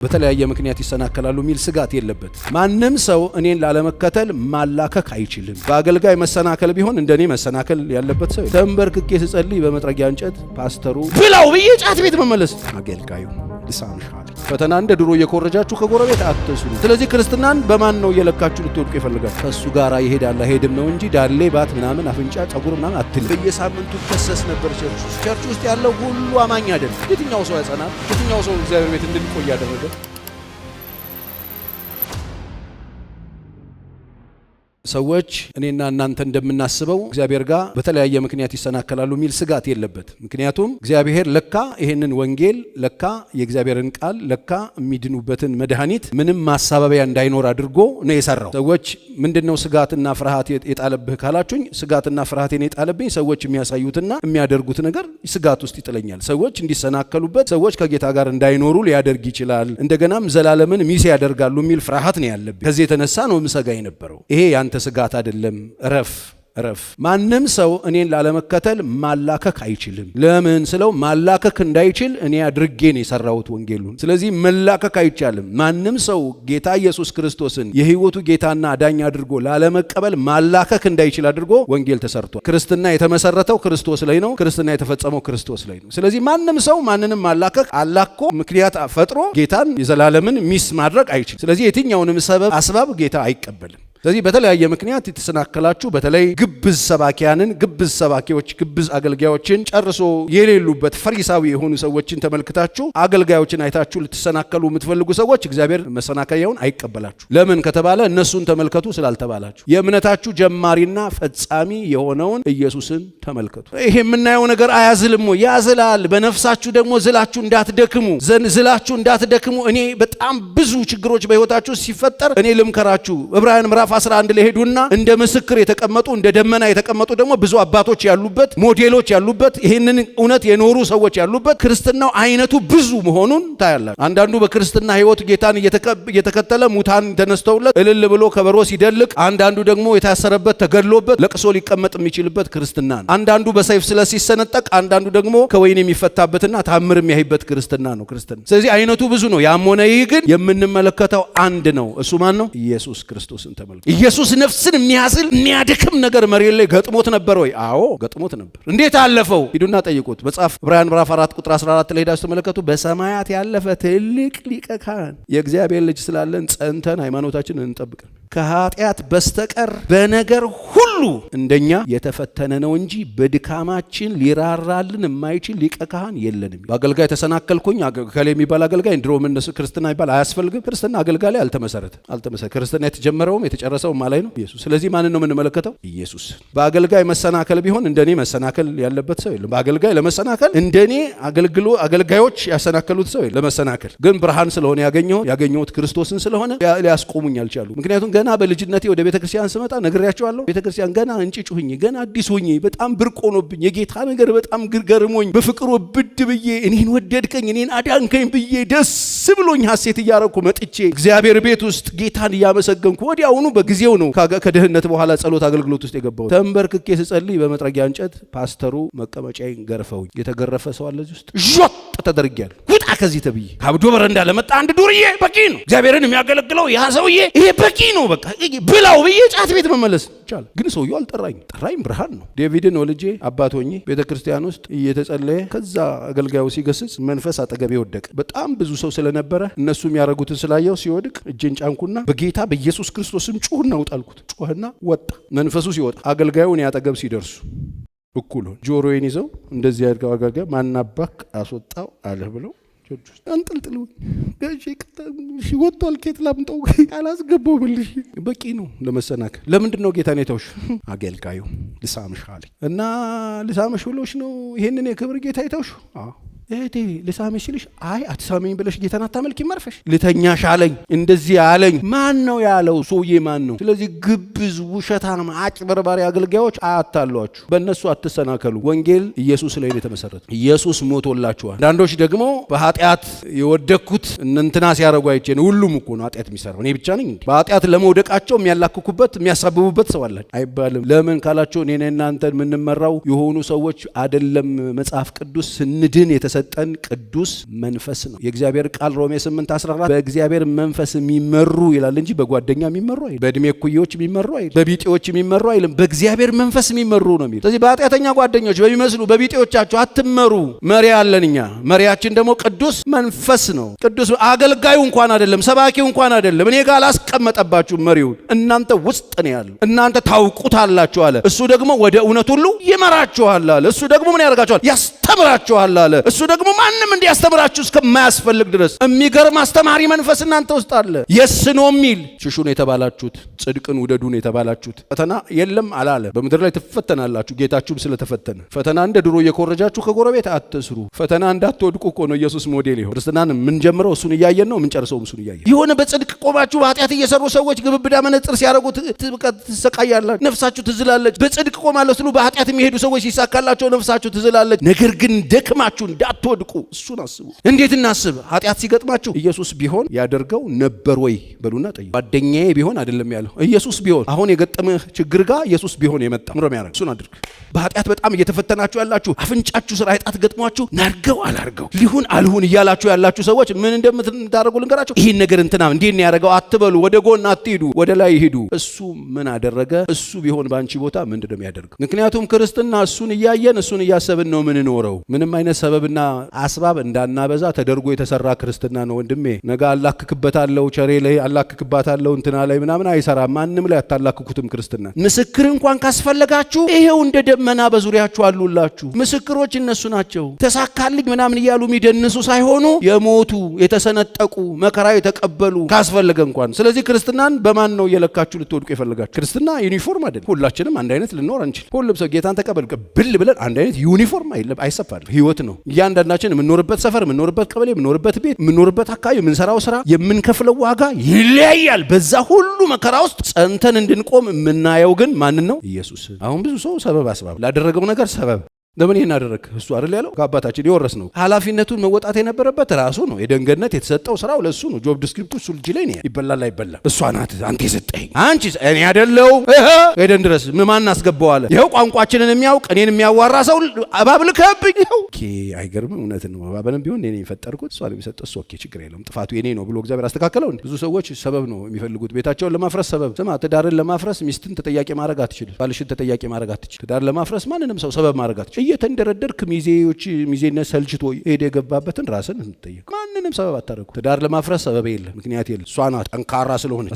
በተለያየ ምክንያት ይሰናከላሉ የሚል ስጋት የለበት። ማንም ሰው እኔን ላለመከተል ማላከክ አይችልም። በአገልጋይ መሰናከል ቢሆን እንደኔ መሰናከል ያለበት ሰው ተንበርክኬ ስጸልይ በመጥረጊያ እንጨት ፓስተሩ ብላው ብዬ ጫት ቤት መመለስ አገልጋዩ ልሳምሻል ፈተና እንደ ድሮ እየኮረጃችሁ ከጎረቤት አትስሩ። ስለዚህ ክርስትናን በማን ነው እየለካችሁ ልትወድቁ ይፈልጋል? ከሱ ጋር ይሄዳል አይሄድም ነው እንጂ ዳሌ ባት ምናምን አፍንጫ ጸጉር ምናምን አትል። በየሳምንቱ ተሰስ ነበር ቸርች ውስጥ ያለው ሁሉ አማኝ አይደል። የትኛው ሰው ያጸናል? የትኛው ሰው እግዚአብሔር ቤት እንድንቆይ ያደረገ? ሰዎች እኔና እናንተ እንደምናስበው እግዚአብሔር ጋር በተለያየ ምክንያት ይሰናከላሉ የሚል ስጋት የለበት። ምክንያቱም እግዚአብሔር ለካ ይሄንን ወንጌል ለካ የእግዚአብሔርን ቃል ለካ የሚድኑበትን መድኃኒት ምንም ማሳበቢያ እንዳይኖር አድርጎ ነው የሰራው። ሰዎች ምንድነው ስጋትና ፍርሃት የጣለብህ ካላችሁኝ፣ ስጋትና ፍርሃቴን የጣለብኝ ሰዎች የሚያሳዩትና የሚያደርጉት ነገር ስጋት ውስጥ ይጥለኛል። ሰዎች እንዲሰናከሉበት፣ ሰዎች ከጌታ ጋር እንዳይኖሩ ሊያደርግ ይችላል። እንደገናም ዘላለምን ሚስ ያደርጋሉ የሚል ፍርሃት ነው ያለብኝ። ከዚህ የተነሳ ነው ምሰጋ የነበረው። ይሄ ያንተ ስጋት አይደለም። እረፍ። ማንም ሰው እኔን ላለመከተል ማላከክ አይችልም። ለምን ስለው ማላከክ እንዳይችል እኔ አድርጌ ነው የሰራሁት ወንጌሉን። ስለዚህ መላከክ አይቻልም። ማንም ሰው ጌታ ኢየሱስ ክርስቶስን የሕይወቱ ጌታና አዳኝ አድርጎ ላለመቀበል ማላከክ እንዳይችል አድርጎ ወንጌል ተሰርቷል። ክርስትና የተመሰረተው ክርስቶስ ላይ ነው። ክርስትና የተፈጸመው ክርስቶስ ላይ ነው። ስለዚህ ማንም ሰው ማንንም ማላከክ አላኮ ምክንያት ፈጥሮ ጌታን የዘላለምን ሚስ ማድረግ አይችልም። ስለዚህ የትኛውንም ሰበብ አስባብ ጌታ አይቀበልም። ስለዚህ በተለያየ ምክንያት የተሰናከላችሁ በተለይ ግብዝ ሰባኪያንን፣ ግብዝ ሰባኪዎች፣ ግብዝ አገልጋዮችን ጨርሶ የሌሉበት ፈሪሳዊ የሆኑ ሰዎችን ተመልክታችሁ አገልጋዮችን አይታችሁ ልትሰናከሉ የምትፈልጉ ሰዎች እግዚአብሔር መሰናከያውን አይቀበላችሁ። ለምን ከተባለ እነሱን ተመልከቱ ስላልተባላችሁ። የእምነታችሁ ጀማሪና ፈጻሚ የሆነውን ኢየሱስን ተመልከቱ። ይሄ የምናየው ነገር አያዝልም ወይ? ያዝላል። በነፍሳችሁ ደግሞ ዝላችሁ እንዳትደክሙ እኔ በጣም ብዙ ችግሮች በሕይወታችሁ ሲፈጠር እኔ ልምከራችሁ። ዕብራውያን ምዕራፍ 11 ላይ ሄዱና እንደ ምስክር የተቀመጡ እንደ ደመና የተቀመጡ ደግሞ ብዙ አባቶች ያሉበት፣ ሞዴሎች ያሉበት፣ ይህንን እውነት የኖሩ ሰዎች ያሉበት ክርስትናው አይነቱ ብዙ መሆኑን ታያላችሁ። አንዳንዱ በክርስትና ሕይወት ጌታን እየተከተለ ሙታን ተነስተውለት እልል ብሎ ከበሮ ሲደልቅ፣ አንዳንዱ ደግሞ የታሰረበት ተገድሎበት ለቅሶ ሊቀመጥ የሚችልበት ክርስትና ነው። አንዳንዱ በሰይፍ ስለት ሲሰነጠቅ፣ አንዳንዱ ደግሞ ከወይን የሚፈታበትና ታምር የሚያይበት ክርስትና ነው ክርስትና። ስለዚህ አይነቱ ብዙ ነው። ያም ሆነ ይህ ግን የምንመለከተው አንድ ነው። እሱ ማን ነው? ኢየሱስ ክርስቶስን ተመልከቱ። ኢየሱስ ነፍስን የሚያዝል የሚያደክም ነገር መሬት ላይ ገጥሞት ነበር ወይ? አዎ ገጥሞት ነበር። እንዴት አለፈው? ሂዱና ጠይቁት። መጽሐፍ ዕብራውያን ምዕራፍ 4 ቁጥር 14 ላይ ሄዳችሁ ተመለከቱ። በሰማያት ያለፈ ትልቅ ሊቀ ካህን የእግዚአብሔር ልጅ ስላለን ጸንተን ሃይማኖታችንን እንጠብቅ፣ ከኃጢአት በስተቀር በነገር ሁሉ እንደኛ የተፈተነ ነው እንጂ በድካማችን ሊራራልን የማይችል ሊቀ ካህን የለንም። በአገልጋይ ተሰናከልኩኝ ከሌ የሚባል አገልጋይ እንድሮ ምንስ ክርስትና ይባል አያስፈልግም። ክርስትና አገልጋይ ላይ አልተመሰረተ። ክርስትና የተጀመረው የተጨረሰው ማላይ ነው ኢየሱስ። ስለዚህ ማንን ነው የምንመለከተው? ኢየሱስ። በአገልጋይ መሰናከል ቢሆን እንደኔ መሰናከል ያለበት ሰው የለም። በአገልጋይ ለመሰናከል እንደኔ አገልጋዮች ያሰናከሉት ሰው የለም። ለመሰናከል ግን ብርሃን ስለሆነ ያገኘሁት ክርስቶስን ስለሆነ ሊያስቆሙኝ አልቻሉ። ምክንያቱም ገና በልጅነቴ ወደ ቤተክርስቲያን ስመጣ ነግሬያቸዋለሁ። ቤተክርስቲያን ገና እንጭጭ ሁኝ ገና አዲስ ሆኜ በጣም ብርቅ ሆኖብኝ የጌታ ነገር በጣም ግርገርሞኝ በፍቅሩ ብድ ብዬ እኔን ወደድከኝ እኔን አዳንከኝ ብዬ ደስ ብሎኝ ሐሴት እያረኩ መጥቼ እግዚአብሔር ቤት ውስጥ ጌታን እያመሰገንኩ ወዲያውኑ በጊዜው ነው ከድህነት በኋላ ጸሎት አገልግሎት ውስጥ የገባው። ተንበርክኬ ስጸልይ በመጥረጊያ እንጨት ፓስተሩ መቀመጫዬን ገርፈውኝ። የተገረፈ ሰው አለ እዚህ ውስጥ ዦጥ ተደርጊያለሁ። ውጣ ከዚህ ተብዬ ካብዶ በረንዳ ለመጣ አንድ ዱርዬ በቂ ነው። እግዚአብሔርን የሚያገለግለው ያ ሰውዬ ይሄ በቂ ነው። በቃ ብላው ብዬ ጫት ቤት መመለስ ይቻላል። ግን ሰውየው አልጠራኝም። ጠራኝ ብርሃን ነው። ዴቪድን ወልጄ አባት ሆኜ ቤተክርስቲያን ውስጥ እየተጸለየ ከዛ አገልጋዩ ሲገስጽ መንፈስ አጠገቤ ወደቀ። በጣም ብዙ ሰው ስለነበረ እነሱ የሚያረጉትን ስላየው ሲወድቅ እጄን ጫንኩና በጌታ በኢየሱስ ክርስቶስም ጩህና ውጣልኩት። ጮህና ወጣ። መንፈሱ ሲወጣ አገልጋዩን ያጠገብ ሲደርሱ እኩል ጆሮዬን ይዘው እንደዚህ ያድርገው አገልጋይ ማናባክ አስወጣው አለ ብለው አንጠልጥሉ ጋጂ ወጥቷል። ኬት ላምጠው አላስገባው ብልሽ በቂ ነው ለመሰናከል። ለምንድን ነው ጌታን የተውሽ? አገልጋዩ ልሳምሽ አለኝ እና ልሳምሽ ብሎሽ ነው ይሄንን የክብር ጌታ የተውሽ? አዎ እህቴ ልሳምሽ ሲልሽ አይ አትሳመኝ ብለሽ ጌታን አታመልኪ መርፈሽ ልተኛሽ አለኝ። እንደዚህ አለኝ። ማን ነው ያለው? ሰውዬ ማን ነው? ስለዚህ ግብዝ ውሸታም አጭበርባሪ አገልጋዮች አያታሏችሁ። በእነሱ አትሰናከሉ። ወንጌል ኢየሱስ ላይ ነው የተመሰረተ። ኢየሱስ ሞቶላችኋል። አንዳንዶች ደግሞ በኃጢአት የወደኩት እንትና ሲያረጉ አይቼ ነው። ሁሉም እኮ ነው ኃጢአት የሚሰራው። እኔ ብቻ ነኝ እንዴ? በኃጢአት ለመውደቃቸው የሚያላክኩበት የሚያሳብቡበት ሰው አለ አይባልም። ለምን ካላችሁ እኔና እናንተ የምንመራው የሆኑ ሰዎች አይደለም። መጽሐፍ ቅዱስ ስንድን የሰጠን ቅዱስ መንፈስ ነው። የእግዚአብሔር ቃል ሮሜ 8:14 በእግዚአብሔር መንፈስ የሚመሩ ይላል እንጂ በጓደኛ የሚመሩ አይደለም፣ በእድሜ ኩዮች የሚመሩ አይደለም፣ በቢጤዎች የሚመሩ አይደለም፣ በእግዚአብሔር መንፈስ የሚመሩ ነው የሚል። ስለዚህ በኃጢአተኛ ጓደኞች በሚመስሉ በቢጤዎቻችሁ አትመሩ። መሪ አለን እኛ። መሪያችን ደግሞ ቅዱስ መንፈስ ነው። ቅዱስ አገልጋዩ እንኳን አይደለም፣ ሰባኪው እንኳን አይደለም። እኔ ጋር አላስቀመጠባችሁም መሪውን፣ እናንተ ውስጥ ነው ያለው። እናንተ ታውቁታላችሁ አለ። እሱ ደግሞ ወደ እውነት ሁሉ ይመራችኋል አለ። እሱ ደግሞ ምን ያደርጋችኋል? ያስተምራችኋል አለ። እሱ ደግሞ ማንም እንዲያስተምራችሁ እስከማያስፈልግ ድረስ የሚገርም አስተማሪ መንፈስ እናንተ ውስጥ አለ። የስ ነው የሚል ሽሹ ነው የተባላችሁት፣ ጽድቅን ውደዱ ነው የተባላችሁት። ፈተና የለም አላለ። በምድር ላይ ትፈተናላችሁ፣ ጌታችሁም ስለተፈተነ። ፈተና እንደ ድሮ እየኮረጃችሁ ከጎረቤት አትስሩ። ፈተና እንዳትወድቁ እኮ ነው ኢየሱስ ሞዴል ይሆን። ክርስትናን የምንጀምረው እሱን እያየን ነው፣ የምንጨርሰውም እሱን እያየን። የሆነ በጽድቅ ቆማችሁ በኃጢአት እየሰሩ ሰዎች ግብብዳ መነጽር ሲያደርጉ ትሰቃያላችሁ፣ ነፍሳችሁ ትዝላለች። በጽድቅ ቆማለሁ ስሉ በኃጢአት የሚሄዱ ሰዎች ሲሳካላቸው ነፍሳችሁ ትዝላለች። ነገር ግን ደክማችሁ እንዳትወድቁ እሱን አስቡ። እንዴት እናስብ? ኃጢአት ሲገጥማችሁ ኢየሱስ ቢሆን ያደርገው ነበር ወይ በሉና ጠይቁ። ጓደኛዬ ቢሆን አይደለም ያለው፣ ኢየሱስ ቢሆን። አሁን የገጠመህ ችግር ጋር ኢየሱስ ቢሆን የመጣ ምሮም ያደርግ እሱን አድርግ። በኃጢአት በጣም እየተፈተናችሁ ያላችሁ፣ አፍንጫችሁ ስራ ኃጢአት ገጥሟችሁ ናርገው አላርገው ሊሁን አልሁን እያላችሁ ያላችሁ ሰዎች ምን እንደምታደርጉ ልንገራችሁ። ይህን ነገር እንትና እንዴት ነው ያደረገው አትበሉ። ወደ ጎን አትሂዱ፣ ወደ ላይ ሂዱ። እሱ ምን አደረገ? እሱ ቢሆን ባንቺ ቦታ ምንድነው የሚያደርገው? ምክንያቱም ክርስትና እሱን እያየን እሱን እያሰብን ነው ምንኖረው። ምንም አይነት ሰበብና አስባብ እንዳናበዛ ተደርጎ የተሰራ ክርስትና ነው ወንድሜ። ነገ አላክክበታለሁ፣ ቸሬ ላይ አላክክባታለሁ፣ እንትና ላይ ምናምን አይሰራም። ማንም ላይ አታላክኩትም ክርስትና። ምስክር እንኳን ካስፈለጋችሁ ይሄው እንደ ደመና በዙሪያችሁ አሉላችሁ። ምስክሮች እነሱ ናቸው። ተሳካልኝ ምናምን እያሉ የሚደንሱ ሳይሆኑ የሞቱ የተሰነጠቁ መከራ የተቀበሉ ካስፈለገ እንኳን። ስለዚህ ክርስትናን በማን ነው እየለካችሁ ልትወድቁ የፈለጋችሁ? ክርስትና ዩኒፎርም አይደለም። ሁላችንም አንድ አይነት ልንኖር አንችል። ሁሉም ሰው ጌታን ተቀበል ብል ብለን አንድ አይነት ዩኒፎርም አይሰፋል። ህይወት ነው። እያንዳንዳችን የምንኖርበት ሰፈር፣ የምንኖርበት ቀበሌ፣ የምንኖርበት ቤት፣ የምንኖርበት አካባቢ፣ የምንሰራው ስራ፣ የምንከፍለው ዋጋ ይለያያል። በዛ ሁሉ መከራ ውስጥ ጸንተን እንድንቆም የምናየው ግን ማንን ነው? ኢየሱስ። አሁን ብዙ ሰው ሰበብ አስባብ ላደረገው ነገር ሰበብ ለምን ይሄን አደረክ? እሱ አይደል ያለው? ከአባታችን የወረስ ነው። ኃላፊነቱን መወጣት የነበረበት ራሱ ነው። የደንገነት የተሰጠው ስራው ለሱ ነው። ጆብ ዲስክሪፕቱ እሱ ልጅ ላይ ነው። ይበላል አይበላም እሷ ናት አንተ የሰጠኝ አንቺ እኔ አይደለው ሄደን ድረስ ማን አስገባዋለ? ይኸው ቋንቋችንን የሚያውቅ እኔን የሚያዋራ ሰው እባብ ልከብኝ ነው። ኦኬ አይገርም? እውነት ነው። እባብንም ቢሆን እኔ የፈጠርኩት እሷ የሚሰጠው እሱ ኦኬ ችግር የለውም ጥፋቱ የኔ ነው ብሎ እግዚአብሔር አስተካከለው። ብዙ ሰዎች ሰበብ ነው የሚፈልጉት ቤታቸውን ለማፍረስ ሰበብ። ስማ ትዳርን ለማፍረስ ሚስትን ተጠያቂ ማድረግ አትችልም። ባልሽን ተጠያቂ ማድረግ አትችልም። ትዳር ለማፍረስ ማንንም ሰው ሰበብ ማድረግ አትችልም። እየተንደረደርክ ሚዜነት ሰልችቶ ሄደ የገባበትን ራስን እንጠየቅ። ማንንም ሰበብ አታደርጉ። ትዳር ለማፍረስ ሰበብ የለም፣ ምክንያት የለም። እሷ ናት ጠንካራ ስለሆነች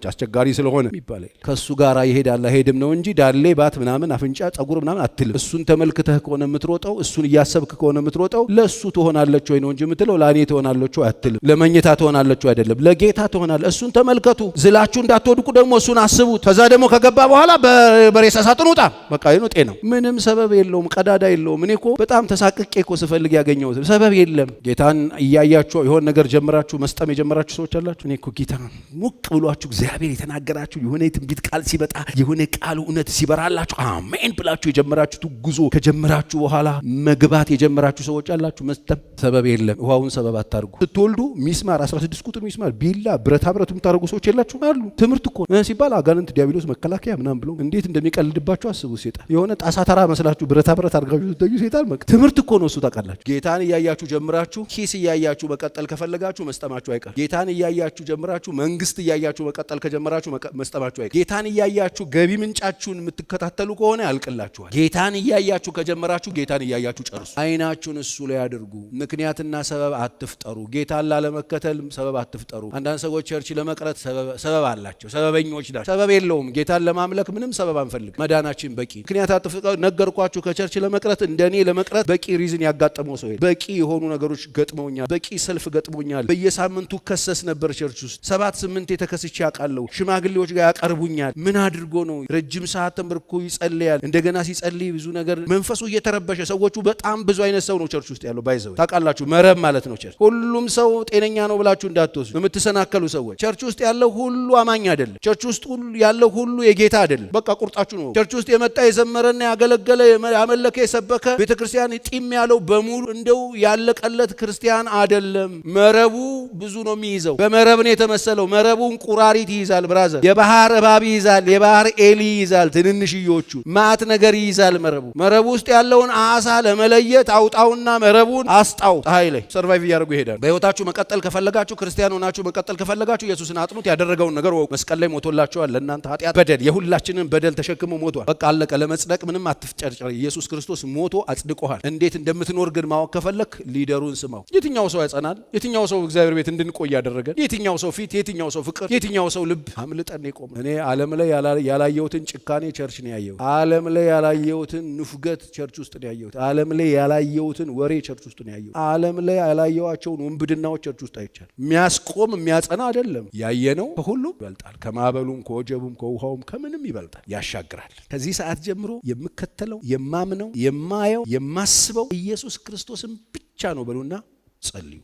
አስቸጋሪ ስለሆነ ይባላል። ከእሱ ጋር ይሄዳል አይሄድም ነው እንጂ ዳሌ ባት ምናምን አፍንጫ ጸጉር ምናምን አትልም። እሱን ተመልክተህ ከሆነ የምትሮጠው፣ እሱን እያሰብክ ከሆነ የምትሮጠው ለእሱ ትሆናለች ወይ ነው እንጂ የምትለው ለእኔ ትሆናለች ወይ አትልም። ለመኝታ ትሆናለች ወይ አይደለም፣ ለጌታ ትሆናለች። እሱን ተመልከቱ። ዝላችሁ እንዳትወድቁ ደግሞ እሱን አስቡት። ከዛ ደግሞ ከገባ በኋላ በሬሳ ሳጥን ውጣ። በቃ ይሄ ነው። ምንም ሰበብ የለውም፣ ቀዳዳ የለውም። እኔ እኮ በጣም ተሳቅቄ እኮ ስፈልግ ያገኘሁት ሰበብ የለም። ጌታን እያያችሁ የሆነ ነገር ጀምራችሁ መስጠም የጀመራችሁ ሰዎች አላችሁ። እኔ እኮ ጌታን ሙቅ ብሏችሁ እግዚአብሔር የተናገራችሁ የሆነ የትንቢት ቃል ሲመጣ የሆነ ቃሉ እውነት ሲበራላችሁ አሜን ብላችሁ የጀመራችሁት ጉዞ ከጀመራችሁ በኋላ መግባት የጀመራችሁ ሰዎች አላችሁ። መስጠም ሰበብ የለም። ውሃውን ሰበብ አታርጉ። ስትወልዱ ሚስማር 16 ቁጥር ሚስማር ቢላ ብረታ ብረት የምታደርጉ ሰዎች የላችሁ አሉ። ትምህርት እኮ ሲባል አጋንንት ዲያብሎስ መከላከያ ምናምን ብሎ እንዴት እንደሚቀልድባችሁ አስቡ። ሴጣን የሆነ ጣሳ ተራ መስላችሁ ብረታ ብረት አድርጋችሁ ስትዩ ሴጣን ትምህርት እኮ ነው እሱ። ታውቃላችሁ ጌታን እያያችሁ ጀምራችሁ ኪስ እያያችሁ መቀጠል ከፈለጋችሁ መስጠማችሁ አይቀር። ጌታን እያያችሁ ጀምራችሁ መንግስት እያያችሁ መቀጠል ከጀመራችሁ መስጠማችሁ አይቀር። ጌታን እያያችሁ ገቢ ምንጫችሁን የምትከታተሉ ከሆነ ያልቅላችኋል። ጌታን እያያችሁ ከጀመራችሁ ጌታን እያያችሁ ጨርሱ። አይናችሁን እሱ ላይ አድርጉ። ምክንያትና ሰበብ አትፍጠሩ። ጌታን ላለመከተል ሰበብ አትፍጠሩ። አንዳንድ ሰዎች ቸርች ለመቅረት ሰበብ አላቸው። ሰበበኞች ናቸው። ሰበብ የለውም። ጌታን ለማምለክ ምንም ሰበብ አንፈልግ። መዳናችን በቂ ምክንያት አትፍጠሩ። ነገርኳችሁ። ከቸርች ለመቅረት እንደኔ ለመቅረት በቂ ሪዝን ያጋጠመው ሰው በቂ የሆኑ ነገሮች ገጥመውኛል። በቂ ሰልፍ ገጥሞኛል። በየሳምንቱ ከሰስ ነበር ቸርች ውስጥ 7-8 የተከስቼ ያውቃለሁ። ሽማግሌዎች ጋር ያቀርቡኛል። ምን አድርጎ ነው? ረጅም ሰዓት ተንበርክኮ ይጸልያል። እንደገና ሲጸልይ ብዙ ነገር መንፈሱ እየተረበሸ ሰዎቹ በጣም ብዙ አይነት ሰው ነው ቸርች ውስጥ ያለው። ባይዘው ታውቃላችሁ፣ መረብ ማለት ነው ቸርች። ሁሉም ሰው ጤነኛ ነው ብላችሁ እንዳትወስዱ። የምትሰናከሉ ሰዎች ቸርች ውስጥ ያለው ሁሉ አማኝ አይደለም። ቸርች ውስጥ ያለው ሁሉ የጌታ አይደለም። በቃ ቁርጣችሁ ነው። ቸርች ውስጥ የመጣ የዘመረና ያገለገለ እያመለከ የሰበከ ቤተክርስቲያን ጢም ያለው በሙሉ እንደው ያለቀለት ክርስቲያን አይደለም። መረቡ ብዙ ነው የሚይዘው። በመረብ ነው የተመሰለው። መረቡን ቁራሪት ይይዛል፣ ብራዘር የባህር እባብ ይይዛል፣ የባህር ኤሊ ይይዛል፣ ትንንሽዮቹ ማት ነገር ይይዛል። መረቡ ውስጥ ያለውን አሳ ለመለየት አውጣውና መረቡን አስጣው። ፀሐይ ላይ ሰርቫይቭ እያደረጉ ይሄዳል። በህይወታችሁ መቀጠል ከፈለጋችሁ፣ ክርስቲያን ሆናችሁ መቀጠል ከፈለጋችሁ ኢየሱስን አጥኑት። ያደረገውን ነገር መስቀል ላይ ሞቶላችኋል። ለእናንተ ኃጢአት በደል የሁላችንን በደል ተሸክሞ ሞቷል። በቃ አለቀ። ለመጽደቅ ምንም አትፍጨርጨር። ኢየሱስ ክርስቶስ ሞቶ አጽድቆሃል። እንዴት እንደምትኖር ግን ማወቅ ከፈለክ ሊደሩን ስማው። የትኛው ሰው ያጸናል? የትኛው ሰው እግዚአብሔር ቤት እንድንቆይ ያደረገን? የትኛው ሰው ፊት፣ የትኛው ሰው ፍቅር፣ የትኛው ሰው ልብ አምልጠን የቆመ? እኔ ዓለም ላይ ያላየሁትን ጭካኔ ቸርች ነው ያየሁት። ዓለም ላይ ያላየሁትን ንፍገት ቸርች ውስጥ ነው ያየሁት። ዓለም ላይ ያላየሁትን ወሬ ቸርች ውስጥ ነው ያየሁት። ዓለም ላይ ያላየኋቸውን ወንብድናዎች ቸርች ውስጥ አይቻል። የሚያስቆም የሚያጸና አይደለም። ያየነው ከሁሉም ይበልጣል። ከማዕበሉም ከወጀቡም ከውሃውም ከምንም ይበልጣል። ያሻግራል። ከዚህ ሰዓት ጀምሮ የምከተለው የማምነው የማየው የማስበው ኢየሱስ ክርስቶስን ብቻ ነው በሉና ጸልዩ።